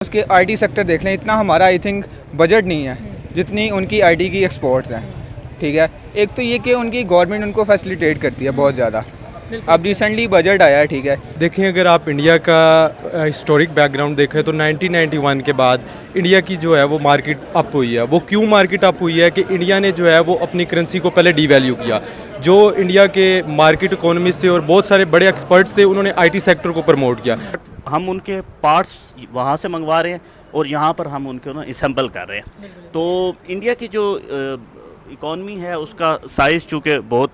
उसके IT sector देख लें, इतना हमारा आई थिंक बजट नहीं है जितनी उनकी आईटी की एक्सपोर्ट्स हैं। ठीक है, एक तो ये कि उनकी गवर्नमेंट उनको फैसिलिटेट करती है बहुत ज़्यादा। अब रिसेंटली बजट आया है, ठीक है। देखें, अगर आप इंडिया का हिस्टोरिक बैकग्राउंड देखें तो 1991 के बाद इंडिया की जो है वो मार्केट अप हुई है। वो क्यों मार्केट अप हुई है कि इंडिया ने जो है वो अपनी करेंसी को पहले डीवैल्यू किया। जो इंडिया के मार्केट इकोनॉमिस्ट थे और बहुत सारे बड़े एक्सपर्ट्स थे, उन्होंने आईटी सेक्टर को प्रमोट किया। हम उनके पार्ट्स वहाँ से मंगवा रहे हैं और यहाँ पर हम उनको ना असेंबल कर रहे हैं। तो इंडिया की जो इकॉनमी है उसका साइज़ चूँकि बहुत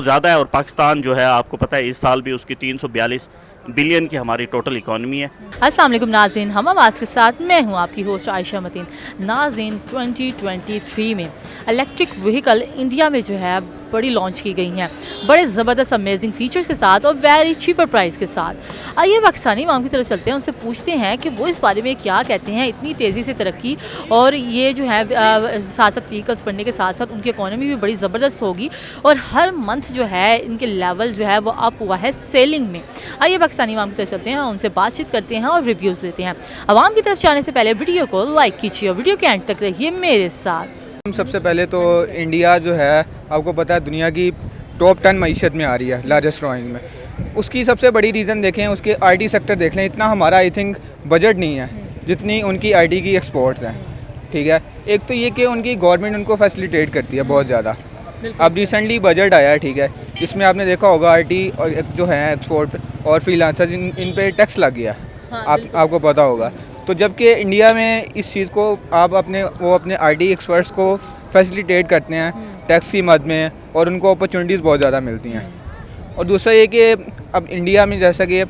ज़्यादा है और पाकिस्तान जो है आपको पता है इस साल भी उसकी 342 बिलियन की हमारी टोटल इकॉनमी है। अस्सलाम वालेकुम नाज़रीन, हम आवाज़ के साथ मैं हूँ आपकी होस्ट आयशा मतीन। नाज़रीन, 2023 में इलेक्ट्रिक व्हीकल इंडिया में जो है बड़ी लॉन्च की गई हैं, बड़े ज़बरदस्त अमेजिंग फीचर्स के साथ और वेरी चीपर प्राइस के साथ। आइए पाकिस्तानी इमाम की तरफ चलते हैं, उनसे पूछते हैं कि वो इस बारे में क्या कहते हैं। इतनी तेज़ी से तरक्की और ये जो है साथ साथ व्हीकल्स बढ़ने के साथ साथ उनकी इकॉनमी भी बड़ी ज़बरदस्त होगी और हर मंथ जो है इनके लेवल जो है वो अप हुआ है सेलिंग में। आइए पाकिस्तानी इमाम की तरफ चलते हैं, उनसे बातचीत करते हैं और रिव्यूज़ देते हैं। आवाम की तरफ जाने से पहले वीडियो को लाइक कीजिए और वीडियो के एंड तक रहिए मेरे साथ। सबसे पहले तो इंडिया जो है आपको पता है दुनिया की टॉप 10 मईशत में आ रही है, लार्जेस्ट ग्रोइंग में। उसकी सबसे बड़ी रीज़न देखें, उसके आईटी सेक्टर देख लें, इतना हमारा आई थिंक बजट नहीं है जितनी उनकी आईटी की एक्सपोर्ट्स हैं। ठीक है, एक तो ये कि उनकी गवर्नमेंट उनको फैसिलिटेट करती है बहुत ज़्यादा। अब रिसेंटली बजट आया है, ठीक है, इसमें आपने देखा होगा आईटी और जो है एक्सपोर्ट और फ्रीलांसर इन पे टैक्स लग गया। आपको पता होगा। तो जबकि इंडिया में इस चीज़ को आप अपने आईटी एक्सपर्ट्स को फैसिलिटेट करते हैं टैक्स की मद में और उनको अपॉर्चुनिटीज़ बहुत ज़्यादा मिलती हैं। और दूसरा ये कि अब इंडिया में जैसा कि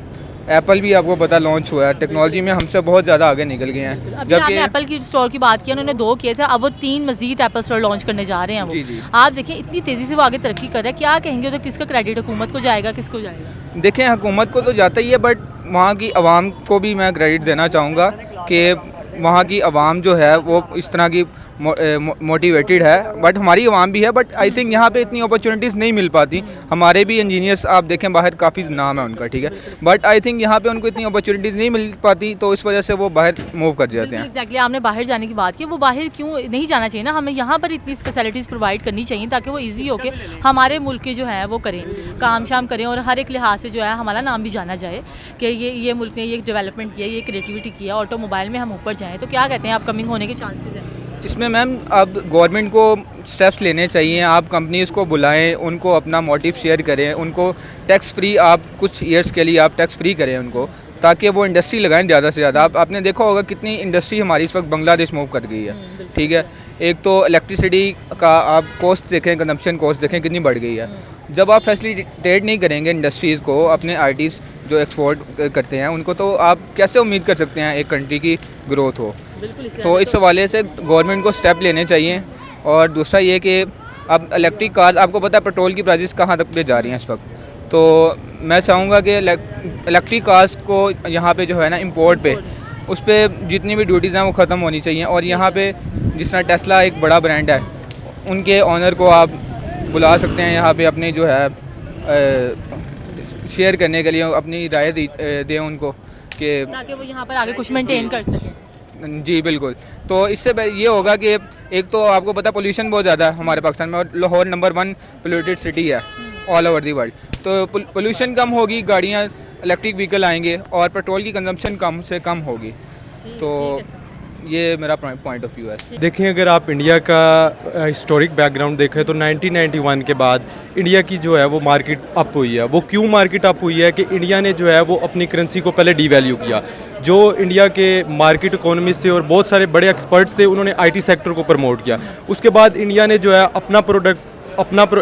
एप्पल भी आपको पता लॉन्च हुआ है, टेक्नोलॉजी में हमसे बहुत ज़्यादा आगे निकल गए हैं। अभी आपने एप्पल की स्टोर की बात की, उन्होंने 2 किए थे, अब वो 3 मजीद एप्पल स्टोर लॉन्च करने जा रहे हैं वो। जी। आप देखें इतनी तेज़ी से वो आगे तरक्की कर रहा है, क्या कहेंगे? तो किसका क्रेडिट हुकूमत को जाएगा, किसको जाएगा? देखें, हुकूमत को तो जाता ही है, बट वहाँ की आवाम को भी मैं क्रेडिट देना चाहूँगा कि वहाँ की आवाम जो है वो इस तरह की मोटिवेटेड है। बट हमारी आवाम भी है, बट आई थिंक यहाँ पे इतनी अपॉर्चुनिटीज़ नहीं मिल पाती। हमारे भी इंजीनियर्स आप देखें बाहर काफ़ी नाम है उनका, ठीक है, बट आई थिंक यहाँ पे उनको इतनी अपॉर्चुनिटीज़ नहीं मिल पाती, तो इस वजह से वो बाहर मूव कर जाते हैं। एग्जैक्टली, आपने बाहर जाने की बात की, वो बाहर क्यों नहीं जाना चाहिए ना, हमें यहाँ पर इतनी फैसिलिटीज़ प्रोवाइड करनी चाहिए ताकि वो ईजी होके हमारे मुल्क के जो है वो करें, काम शाम करें और हर एक लिहाज से जो है हमारा नाम भी जाना जाए कि ये मुल्क ने ये डेवलपमेंट किया, ये क्रिएटिविटी किया, ऑटोमोबाइल में हम ऊपर जाएँ। तो क्या कहते हैं, अपकमिंग होने के चांसेस हैं इसमें? मैम, अब गवर्नमेंट को स्टेप्स लेने चाहिए। आप कंपनीज़ को बुलाएं, उनको अपना मोटिव शेयर करें, उनको टैक्स फ्री आप कुछ ईयर्स के लिए आप टैक्स फ्री करें उनको, ताकि वो इंडस्ट्री लगाएं ज़्यादा से ज़्यादा। आपने देखा होगा कितनी इंडस्ट्री हमारी इस वक्त बांग्लादेश मूव कर गई है। ठीक है, एक तो इलेक्ट्रिसिटी का आप कॉस्ट देखें, कंजम्पशन कॉस्ट देखें कितनी बढ़ गई है। जब आप फैसिलिटेट नहीं करेंगे इंडस्ट्रीज़ को, अपने आईटीज़ जो एक्सपोर्ट करते हैं उनको, तो आप कैसे उम्मीद कर सकते हैं एक कंट्री की ग्रोथ हो? तो इस हवाले से गवर्नमेंट को स्टेप लेने चाहिए। और दूसरा ये कि अब इलेक्ट्रिक कार, आपको पता है पेट्रोल की प्राइसेस कहाँ तक पे जा रही हैं इस वक्त, तो मैं चाहूँगा कि इलेक्ट्रिक कार्स को यहाँ पे जो है ना इंपोर्ट पे उस पर जितनी भी ड्यूटीज़ हैं वो ख़त्म होनी चाहिए। और यहाँ पे जिस तरह टेस्ला एक बड़ा ब्रांड है, उनके ऑनर को आप बुला सकते हैं यहाँ पे अपनी जो है शेयर करने के लिए, अपनी राय दें उनको कि ताकि वो यहाँ पर आगे कुछ मेंटेन कर सकें। जी बिल्कुल। तो इससे ये होगा कि एक तो आपको पता पोल्यूशन बहुत ज़्यादा है हमारे पाकिस्तान में और लाहौर नंबर 1 पोल्यूटेड सिटी है ऑल ओवर दी वर्ल्ड। तो पोल्यूशन कम होगी, गाड़ियाँ इलेक्ट्रिक व्हीकल आएंगे और पेट्रोल की कंजम्पशन कम से कम होगी। तो ये मेरा पॉइंट ऑफ व्यू है। देखें, अगर आप इंडिया का हिस्टोरिक बैकग्राउंड देखें तो 1991 के बाद इंडिया की जो है वो मार्केट अप हुई है। वो क्यों मार्केट अप हुई है कि इंडिया ने जो है वो अपनी करेंसी को पहले डीवैल्यू किया। जो इंडिया के मार्केट इकोनॉमिस्ट थे और बहुत सारे बड़े एक्सपर्ट्स थे, उन्होंने आईटी सेक्टर को प्रमोट किया। उसके बाद इंडिया ने जो है अपना प्रोडक्ट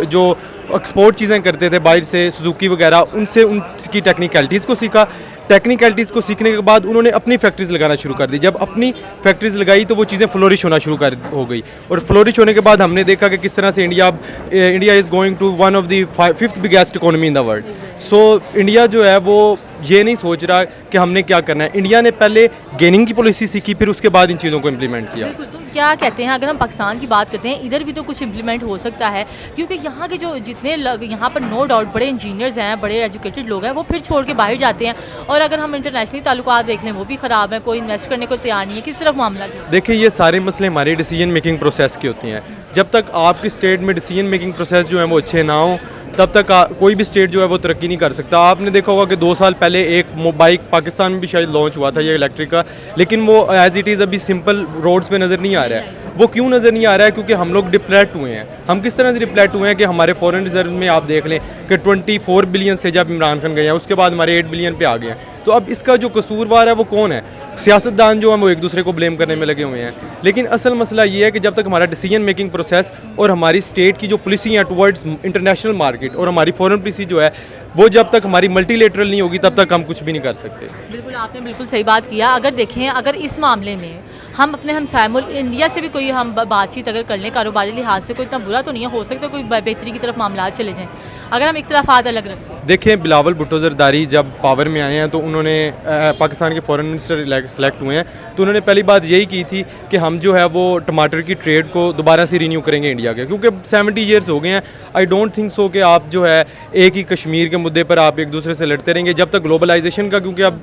जो एक्सपोर्ट चीज़ें करते थे बाहर से, सुजुकी वगैरह, उनसे उनकी टेक्निकलिटीज़ को सीखा। टेक्निकलिटीज़ को सीखने के बाद उन्होंने अपनी फैक्ट्रीज लगाना शुरू कर दी। जब अपनी फैक्ट्रीज लगाई तो वो चीज़ें फ्लोरिश होना शुरू हो गई और फ्लोरिश होने के बाद हमने देखा कि किस तरह से India is going to one of the 5th biggest economy in the world. So India जो है वो ये नहीं सोच रहा कि हमने क्या करना है। इंडिया ने पहले गेनिंग की पॉलिसी सीखी, फिर उसके बाद इन चीज़ों को इम्प्लीमेंट किया। बिल्कुल, तो क्या कहते हैं, अगर हम पाकिस्तान की बात करते हैं, इधर भी तो कुछ इम्प्लीमेंट हो सकता है, क्योंकि यहाँ के जो जितने लोग यहाँ पर नो डाउट बड़े इंजीनियर्स हैं, बड़े एजुकेटेड लोग हैं, वो फिर छोड़ के बाहर जाते हैं। और अगर हम इंटरनेशनली ताल्लुकात देख लें, वो भी ख़राब है, कोई इन्वेस्ट करने को तैयार नहीं है। किस तरफ मामला जो देखिए, ये सारे मसले हमारे डिसीजन मेकिंग प्रोसेस के होते हैं। जब तक आपकी स्टेट में डिसीजन मेकिंग प्रोसेस जो है वो अच्छे ना हो, तब तक कोई भी स्टेट जो है वो तरक्की नहीं कर सकता। आपने देखा होगा कि 2 साल पहले एक बाइक पाकिस्तान में भी शायद लॉन्च हुआ था, ये इलेक्ट्रिक का, लेकिन वो एज इट इज़ अभी सिंपल रोड्स पे नज़र नहीं आ रहा है। वो क्यों नज़र नहीं आ रहा है? क्योंकि हम लोग डिप्लेट हुए हैं। हम किस तरह से डिप्लेट हुए हैं कि हमारे फॉरेन रिजर्व में आप देख लें कि 24 बिलियन से जब इमरान खान गए हैं, उसके बाद हमारे 8 बिलियन पे आ गए हैं। तो अब इसका जो कसूरवार है वो कौन है? सियासतदान जो हैं वो एक दूसरे को ब्लेम करने में लगे हुए हैं। लेकिन असल मसला ये है कि जब तक हमारा डिसीजन मेकिंग प्रोसेस और हमारी स्टेट की जो पॉलिसी है टुवर्ड्स इंटरनेशनल मार्केट और हमारी फॉरेन पॉलिसी जो है वो जब तक हमारी मल्टीलेटरल नहीं होगी, तब तक हम कुछ भी नहीं कर सकते। बिल्कुल, आपने बिल्कुल सही बात किया। अगर देखें, अगर इस मामले में हम अपने हमसाया मुल्क इंडिया से भी कोई हम बातचीत अगर कर लें कारोबारी लिहाज से, कोई इतना बुरा तो नहीं है, हो सकता है कोई बेहतरी की तरफ मामला चले जाएं अगर हम इख्तिलाफात अलग रखते हैं। देखें, बिलावल भुट्टो ज़रदारी जब पावर में आए हैं तो उन्होंने पाकिस्तान के फॉरेन मिनिस्टर सेलेक्ट हुए हैं, तो उन्होंने पहली बात यही की थी कि हम जो है वो टमाटर की ट्रेड को दोबारा से रिन्यू करेंगे इंडिया के, क्योंकि 70 ईयर्स हो गए हैं। आई डोंट थिंक सो कि आप जो है एक ही कश्मीर के मुद्दे पर आप एक दूसरे से लड़ते रहेंगे जब तक ग्लोबलाइजेशन का, क्योंकि अब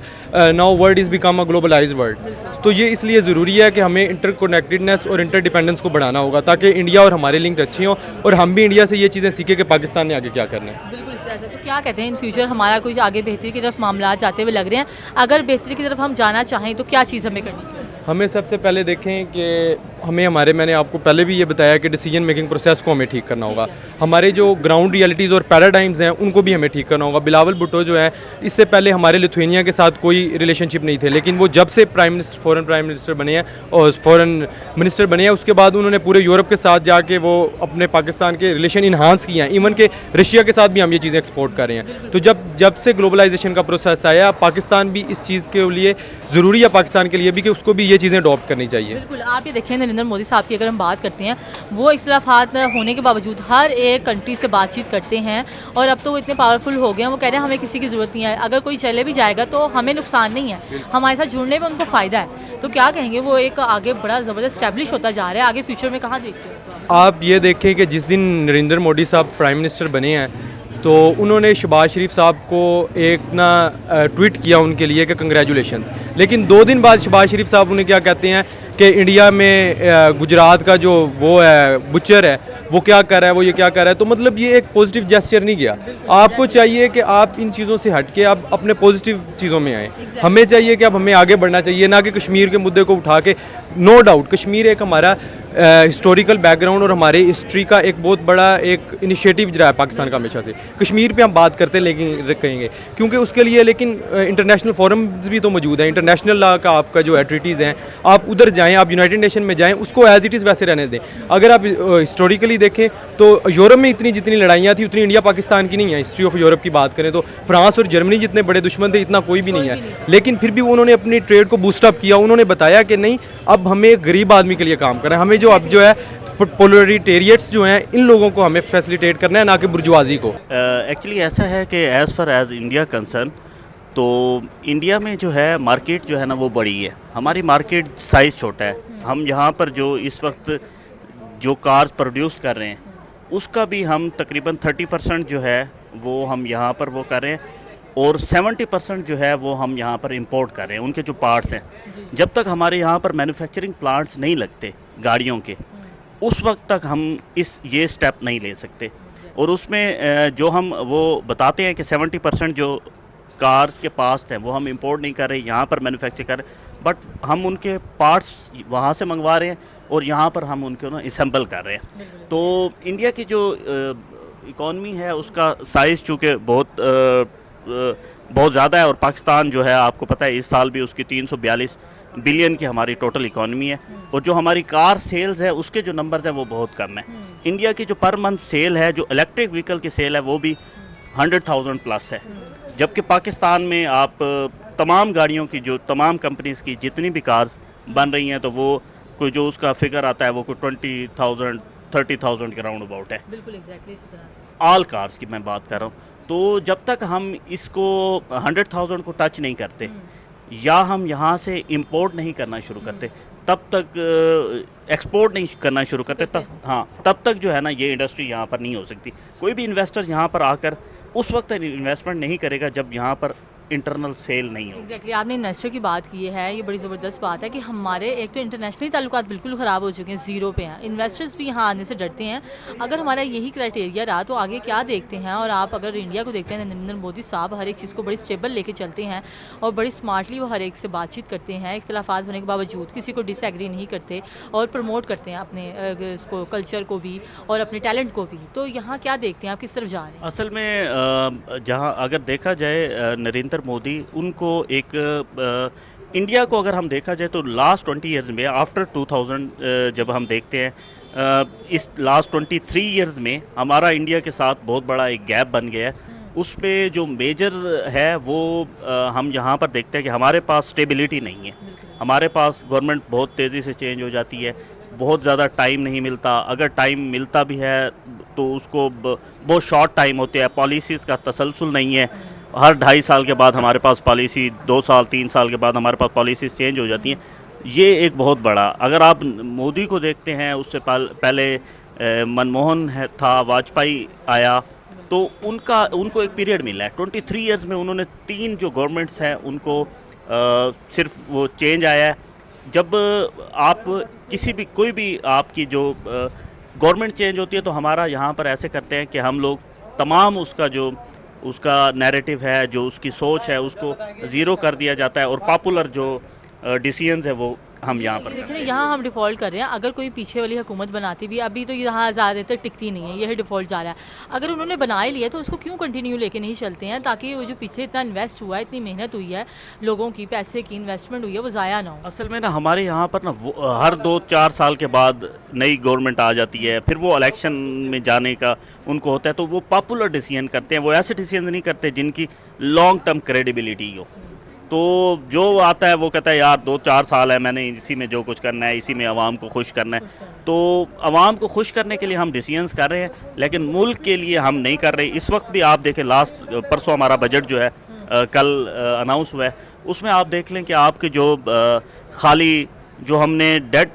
now world is become a globalised world. तो ये इसलिए ज़रूरी है कि हमें इंटरकनेक्टेडनेस और इंटरडिपेंडेंस को बढ़ाना होगा, ताकि इंडिया और हमारे लिंक अच्छे हों और हम भी इंडिया से ये चीज़ें सीखें कि पाकिस्तान ने आगे क्या करना है। बिल्कुल इस तरह से। तो क्या कहते हैं, इन फ्यूचर हमारा कुछ आगे बेहतरी की तरफ मामला जाते हुए लग रहे हैं? अगर बेहतरी की तरफ हम जाना चाहें तो क्या चीज़ हमें करनी चाहिए? हमें सबसे पहले देखें कि मैंने आपको पहले भी ये बताया कि डिसीजन मेकिंग प्रोसेस को हमें ठीक करना होगा। हमारे जो ग्राउंड रियलिटीज़ और पैराडाइम्स हैं उनको भी हमें ठीक करना होगा। बिलावल भुट्टो जो है, इससे पहले हमारे लिथुआनिया के साथ कोई रिलेशनशिप नहीं थे, लेकिन वो जब से फॉरेन प्राइम मिनिस्टर बने हैं और फॉरेन मिनिस्टर बने हैं, उसके बाद उन्होंने पूरे यूरोप के साथ जाके वो अपने पाकिस्तान के रिलेशन इन्हांस किए हैं। इवन के रशिया के साथ भी हम ये चीज़ें एक्सपोर्ट कर रहे हैं। तो जब से ग्लोबलाइजेशन का प्रोसेस आया, पाकिस्तान भी इस चीज़ के लिए ज़रूरी है, पाकिस्तान के लिए भी, कि उसको भी ये चीज़ें अडॉप्ट करनी चाहिए। बिल्कुल, आप ये देखें, नरेंद्र मोदी साहब की अगर हम बात करते हैं, वो इख्तिलाफात होने के बावजूद हर एक कंट्री से बातचीत करते हैं और अब तो वो इतने पावरफुल हो गए हैं, वो कह रहे हैं हमें किसी की ज़रूरत नहीं है, अगर कोई चले भी जाएगा तो हमें नुकसान नहीं है, हमारे साथ जुड़ने में उनको फ़ायदा है। तो क्या कहेंगे, वो एक आगे बड़ा ज़बरदस्त स्टैब्लिश होता जा रहा है, आगे फ्यूचर में कहाँ देखते हैं? आप ये देखें कि जिस दिन नरेंद्र मोदी साहब प्राइम मिनिस्टर बने हैं तो उन्होंने शहबाज शरीफ साहब को एक ट्वीट किया उनके लिए कि कंग्रेचुलेशंस, लेकिन 2 दिन बाद शहबाज शरीफ साहब उन्हें क्या कहते हैं कि इंडिया में गुजरात का जो वो है बुचर है वो क्या कर रहा है, वो ये क्या कर रहा है। तो मतलब ये एक पॉजिटिव जेस्चर नहीं गया। आपको चाहिए कि आप इन चीज़ों से हट के आप अपने पॉजिटिव चीज़ों में आएँ। हमें चाहिए कि अब हमें आगे बढ़ना चाहिए, ना कि कश्मीर के मुद्दे को उठा के। नो डाउट कश्मीर एक हमारा हिस्टोरिकल बैकग्राउंड और हमारे हिस्ट्री का एक बहुत बड़ा एक इनिशिएटिव रहा है पाकिस्तान का हमेशा से। कश्मीर पे हम बात करते लेकिन कहेंगे क्योंकि उसके लिए लेकिन इंटरनेशनल फोरम्स भी तो मौजूद हैं। इंटरनेशनल लॉ का आपका जो है ट्रीटीज़ हैं, आप उधर जाएं, आप यूनाइटेड नेशन में जाएं, उसको एज इट इज़ वैसे रहने दें। अगर आप हिस्टोरिकली देखें तो यूरोप में इतनी जितनी लड़ाइयाँ थी उतनी इंडिया पाकिस्तान की नहीं है। हिस्ट्री ऑफ यूरोप की बात करें तो फ्रांस और जर्मनी जितने बड़े दुश्मन थे इतना कोई भी नहीं है, लेकिन फिर भी उन्होंने अपनी ट्रेड को बूस्टअप किया। उन्होंने बताया कि नहीं, अब हमें गरीब आदमी के लिए काम करना है, हमें जो अब जो है पोलरिटेरियट्स जो हैं इन लोगों को हमें फैसिलिटेट करना है, ना कि बुर्जुआजी को। एक्चुअली ऐसा है कि as far as India concern, तो इंडिया में जो है मार्केट जो है ना वो बड़ी है, हमारी मार्केट साइज़ छोटा है। हम यहाँ पर जो इस वक्त जो कार्स प्रोड्यूस कर रहे हैं उसका भी हम तकरीबन 30% जो है वो हम यहाँ पर वो कर रहे हैं और 70% जो है वो हम यहाँ पर इंपोर्ट कर रहे हैं उनके जो पार्ट्स हैं। जब तक हमारे यहाँ पर मैन्युफैक्चरिंग प्लांट्स नहीं लगते गाड़ियों के, उस वक्त तक हम ये स्टेप नहीं ले सकते। और उसमें जो हम वो बताते हैं कि 70% जो कार्स के पास हैं वो हम इंपोर्ट नहीं कर रहे, यहाँ पर मैन्युफैक्चर कर रहे, बट हम उनके पार्ट्स वहाँ से मंगवा रहे हैं और यहाँ पर हम उनको ना असेंबल कर रहे हैं। तो इंडिया की जो इकॉनमी है उसका साइज़ चूँकि बहुत ज़्यादा है और पाकिस्तान जो है आपको पता है इस साल भी उसकी 342 बिलियन की हमारी टोटल इकॉनमी है और जो हमारी कार सेल्स है उसके जो नंबर्स हैं वो बहुत कम है। इंडिया की जो पर मंथ सेल है, जो इलेक्ट्रिक व्हीकल की सेल है वो भी 100,000 प्लस है, जबकि पाकिस्तान में आप तमाम गाड़ियों की जो तमाम कंपनीज़ की जितनी भी कार्स बन रही हैं तो वो कोई जो उसका फिगर आता है वो कोई 20,000 30,000 के राउंड अबाउट है। बिल्कुल एग्जैक्टली इसी तरह ऑल कार्स की मैं बात कर रहा हूँ। तो जब तक हम इसको 100,000 को टच नहीं करते या हम यहाँ से इंपोर्ट नहीं करना शुरू करते, तब तक एक्सपोर्ट नहीं करना शुरू करते, तब तक जो है ना ये इंडस्ट्री यहाँ पर नहीं हो सकती। कोई भी इन्वेस्टर यहाँ पर आकर उस वक्त इन्वेस्टमेंट नहीं करेगा जब यहाँ पर इंटरनल सेल नहीं हो। एग्जैक्टली आपने इन्वेस्टर की बात की है, ये बड़ी ज़बरदस्त बात है कि हमारे एक तो इंटरनेशनली ताल्लुकात बिल्कुल ख़राब हो चुके हैं, ज़ीरो पे हैं, इन्वेस्टर्स भी यहाँ आने से डरते हैं। अगर हमारा यही क्राइटेरिया रहा तो आगे क्या देखते हैं। और आप अगर इंडिया को देखते हैं, नरेंद्र मोदी साहब हर एक चीज़ को बड़ी स्टेबल लेके चलते हैं और बड़ी स्मार्टली वो हर एक से बातचीत करते हैं, इख्तलाफात होने के बावजूद किसी को डिसएग्री नहीं करते और प्रमोट करते हैं अपने इसको कल्चर को भी और अपने टैलेंट को भी। तो यहाँ क्या देखते हैं, आप किस तरफ जा रहे हैं? असल में जहाँ अगर देखा जाए नरेंद्र मोदी उनको एक इंडिया को अगर हम देखा जाए तो लास्ट 20 इयर्स में आफ्टर 2000 जब हम देखते हैं इस लास्ट 23 इयर्स में हमारा इंडिया के साथ बहुत बड़ा एक गैप बन गया है। उसमें जो मेजर है वो हम यहाँ पर देखते हैं कि हमारे पास स्टेबिलिटी नहीं है। हमारे पास गवर्नमेंट बहुत तेज़ी से चेंज हो जाती है, बहुत ज़्यादा टाइम नहीं मिलता, अगर टाइम मिलता भी है तो उसको बहुत शॉर्ट टाइम होते हैं, पॉलिसीज़ का तसलसल नहीं है। हर 2.5 साल के बाद हमारे पास पॉलिसी, 2 साल 3 साल के बाद हमारे पास पॉलिसीज़ चेंज हो जाती हैं। ये एक बहुत बड़ा, अगर आप मोदी को देखते हैं उससे पहले मनमोहन था, वाजपेयी आया, तो उनको एक पीरियड मिला है 23 इयर्स में। उन्होंने 3 जो गवर्नमेंट्स हैं उनको सिर्फ वो चेंज आया है। जब आप कोई भी आपकी जो गवर्नमेंट चेंज होती है तो हमारा यहाँ पर ऐसे करते हैं कि हम लोग तमाम उसका नैरेटिव है, जो उसकी सोच है, उसको ज़ीरो कर दिया जाता है और पॉपुलर जो डिसीजंस है वो हम यहाँ पर देखिए यहाँ हम डिफ़ॉल्ट कर रहे हैं। अगर कोई पीछे वाली हुकूमत बनाती भी, अभी तो यहाँ ज़्यादातर टिकती नहीं है, यही डिफ़ॉल्ट जा रहा है। अगर उन्होंने बना ही लिया तो उसको क्यों कंटिन्यू लेके नहीं चलते हैं, ताकि वो जो पीछे इतना इन्वेस्ट हुआ है, इतनी मेहनत हुई है, लोगों की पैसे की इन्वेस्टमेंट हुई है, वो ज़ाया ना हो। असल में ना हमारे यहाँ पर ना हर 2-4 साल के बाद नई गवर्नमेंट आ जाती है, फिर वो इलेक्शन में जाने का उनको होता है, तो वो पॉपुलर डिसीजन करते हैं। वो ऐसे डिसीजन नहीं करते जिनकी लॉन्ग टर्म क्रेडिबिलिटी हो। तो जो आता है वो कहता है यार 2-4 साल है, मैंने इसी में जो कुछ करना है, इसी में आवाम को खुश करना है। तो आवाम को खुश करने के लिए हम डिसीजंस कर रहे हैं, लेकिन मुल्क के लिए हम नहीं कर रहे। इस वक्त भी आप देखें, परसों हमारा बजट जो है कल अनाउंस हुआ है, उसमें आप देख लें कि आपके जो खाली जो हमने डेट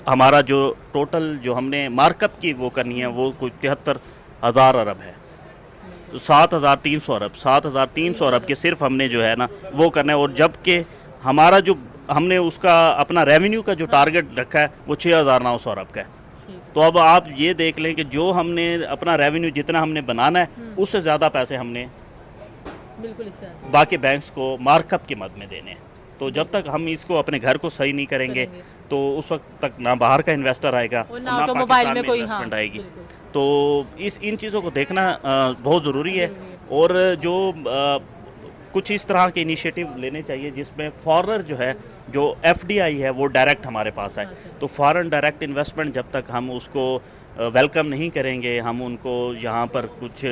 हमारा जो टोटल जो हमने मार्कअप की वो करनी है वो कोई 73,000 अरब है। तो 7,300 अरब के सिर्फ हमने जो है ना वो करना है। और जबकि हमारा जो हमने उसका अपना रेवेन्यू का जो टारगेट रखा है वो 6,900 अरब का है। तो अब आप ये देख लें कि जो हमने अपना रेवेन्यू जितना हमने बनाना है उससे ज़्यादा पैसे हमने बिल्कुल बाकी बैंक्स को मार्कअप की मद में देने हैं। तो जब तक हम इसको अपने घर को सही नहीं करेंगे तो उस वक्त तक ना बाहर का इन्वेस्टर आएगा और ना ऑटोमोबाइल में कोई इन्वेस्टमेंट आएगी। तो इन चीज़ों को देखना बहुत ज़रूरी है। और जो कुछ इस तरह के इनिशिएटिव लेने चाहिए जिसमें फॉरेनर जो है, जो FDI है वो डायरेक्ट हमारे पास आए। तो फॉरेन डायरेक्ट इन्वेस्टमेंट जब तक हम उसको वेलकम नहीं करेंगे, हम उनको यहाँ पर कुछ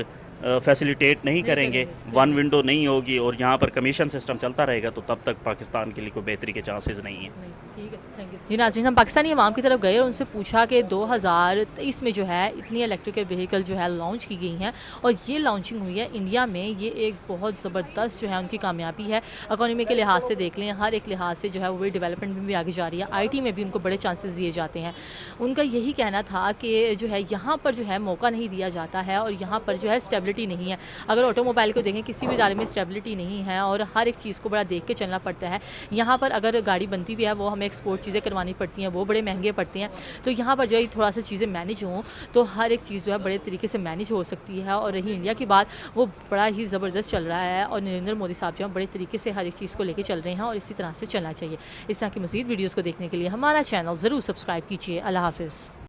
फैसिलिटेट नहीं करेंगे, वन विंडो नहीं होगी और यहाँ पर कमीशन सिस्टम चलता रहेगा, तो तब तक पाकिस्तान के लिए कोई बेहतरी के चांसेस नहीं है। ठीक है, थैंक यू जी। नाज़रीन, हम पाकिस्तानी अवाम की तरफ गए और उनसे पूछा कि 2023 में जो है इतनी इलेक्ट्रिक व्हीकल जो है लॉन्च की गई हैं और ये लॉन्चिंग हुई है इंडिया में, ये एक बहुत ज़बरदस्त जो है उनकी कामयाबी है। इकोनॉमी के लिहाज से देख लें, हर एक लिहाज से जो है वो डेवलपमेंट में भी आगे जा रही है। IT में भी उनको बड़े चांसेस दिए जाते हैं। उनका यही कहना था कि जो है यहाँ पर जो है मौका नहीं दिया जाता है और यहाँ पर जो है स्टेबिलिटी नहीं है। अगर ऑटोमोबाइल को देखें, किसी भी इदारे में स्टेबिलिटी नहीं है और हर एक चीज़ को बड़ा देख के चलना पड़ता है। यहाँ पर अगर गाड़ी बनती भी है वो हमें एक्सपोर्ट चीज़ें करवानी पड़ती हैं, वो बड़े महंगे पड़ते हैं। तो यहाँ पर जो है थोड़ा सा चीज़ें मैनेज हों तो हर एक चीज़ जो है बड़े तरीके से मैनेज हो सकती है। और रही इंडिया की बात, वो बड़ा ही ज़बरदस्त चल रहा है और नरेंद्र मोदी साहब जो है बड़े तरीके से हर एक चीज़ को लेके चल रहे हैं और इसी तरह से चलना चाहिए। इस तरह की मज़ीद वीडियोज़ को देखने के लिए हमारा चैनल ज़रूर सब्सक्राइब कीजिए। अल्लाह हाफ़िज़।